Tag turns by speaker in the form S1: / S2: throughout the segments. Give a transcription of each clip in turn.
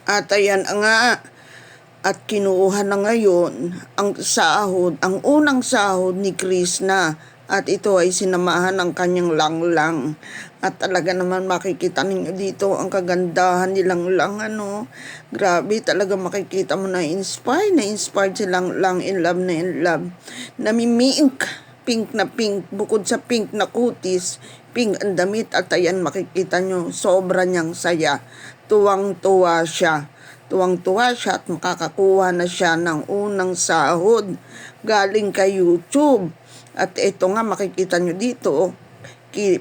S1: At ayan nga, at kinuha na ngayon ang sahod, ang unang sahod ni Krishna. At ito ay sinamahan ng kanyang langlang. At talaga naman makikita ninyo dito ang kagandahan nilang lang, ano. Grabe, talaga makikita mo na inspired silang lang, in love na in love. Namimink, pink na pink, bukod sa pink na kutis, pink ang damit. At ayan, makikita nyo, sobra niyang saya. Tuwang-tuwa siya. Tuwang-tuwa siya at makakakuha na siya ng unang sahod galing kay YouTube. At ito nga, makikita nyo dito,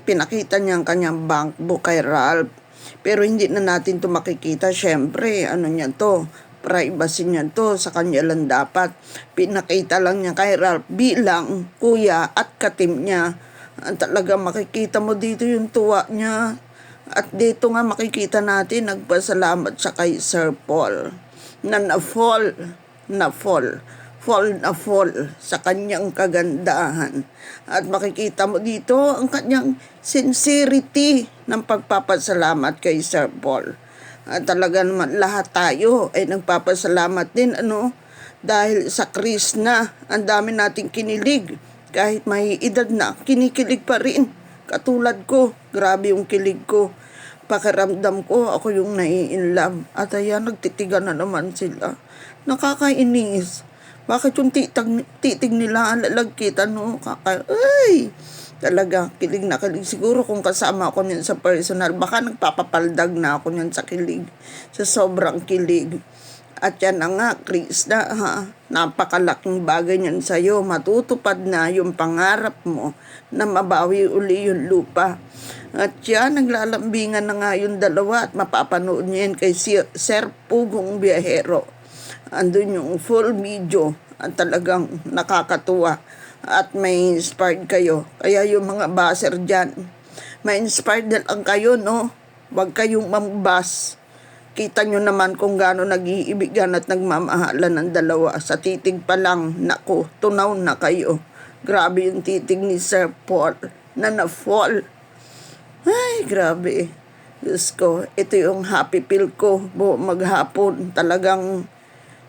S1: pinakita niya ang kanyang bank book kay Ralph. Pero hindi na natin to makikita, syempre, ano niya to, privacy niya to, sa kanya lang dapat. Pinakita lang niya kay Ralph bilang kuya at katim niya. At talaga makikita mo dito yung tuwa niya. At dito nga makikita natin, nagpasalamat siya kay Sir Paul na fall sa kanyang kagandahan. At makikita mo dito ang kanyang sincerity ng pagpapasalamat kay Sir Paul. At talaga naman lahat tayo ay nagpapasalamat din, ano, dahil sa Krishna, ang dami nating kinilig. Kahit may edad na, kinikilig pa rin. Katulad ko, grabe yung kilig ko. Pakiramdam ko, ako yung nai-inlove. At ayan, nagtitigan na naman sila. Nakakainis. Bakit yung titig nila ang lalagkitan, no? Ay! Talaga, kilig na kilig. Siguro kung kasama ako niyan sa personal, baka nagpapapaldag na ako niyan sa kilig. Sa sobrang kilig. At yan na nga, Krishna, ha? Napakalaking bagay niyan sa'yo. Matutupad na yung pangarap mo na mabawi uli yung lupa. At yan, naglalambingan na nga yung dalawa at mapapanood niya yan kay Sir Pugong Biyahero. Andun yung full video at talagang nakakatuwa at may inspired kayo. Kaya yung mga baser dyan, may inspired na lang kayo, no? Huwag kayong mambas. Kita nyo naman kung gaano nag-iibigan at nagmamahalan ng dalawa. Sa titig pa lang, naku, tunaw na kayo. Grabe yung titig ni Sir Paul na na-fall. Ay, grabe. Diyos ko, ito yung happy pill ko. Maghapon, talagang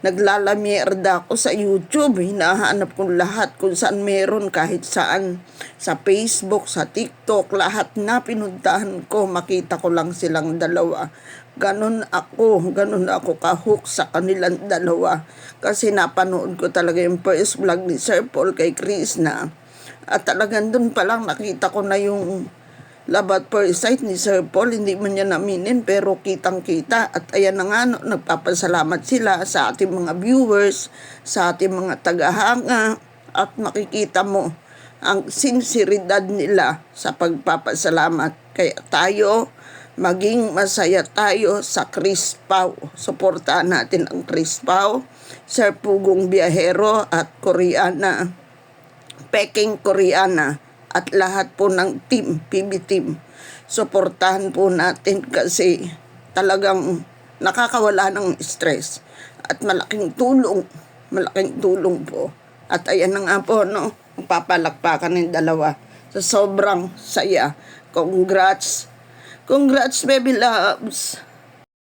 S1: naglalamierda ako sa YouTube. Hinahanap ko lahat kung saan meron, kahit saan. Sa Facebook, sa TikTok, lahat na pinuntahan ko. Makita ko lang silang dalawa. Ganon ako kahook sa kanilang dalawa. Kasi napanood ko talaga yung first vlog ni Sir Paul kay Krishna. At talagang dun pa lang nakita ko na yung love at first sight ni Sir Paul. Hindi man niya naminin pero kitang-kita. At ayan na nga, no, nagpapasalamat sila sa ating mga viewers, sa ating mga tagahanga. At makikita mo ang sinseridad nila sa pagpapasalamat. Kaya tayo, maging masaya tayo sa Chris Pao. Suportahan natin ang Chris Pao, Sir Pugong Biyahero at Koreana, Peking Koreana at lahat po ng team, PB team. Suportahan po natin kasi talagang nakakawala ng stress at malaking tulong po. At ayan na nga po, no, papalakpakan ng dalawa sa sobrang saya. Congrats, baby loves.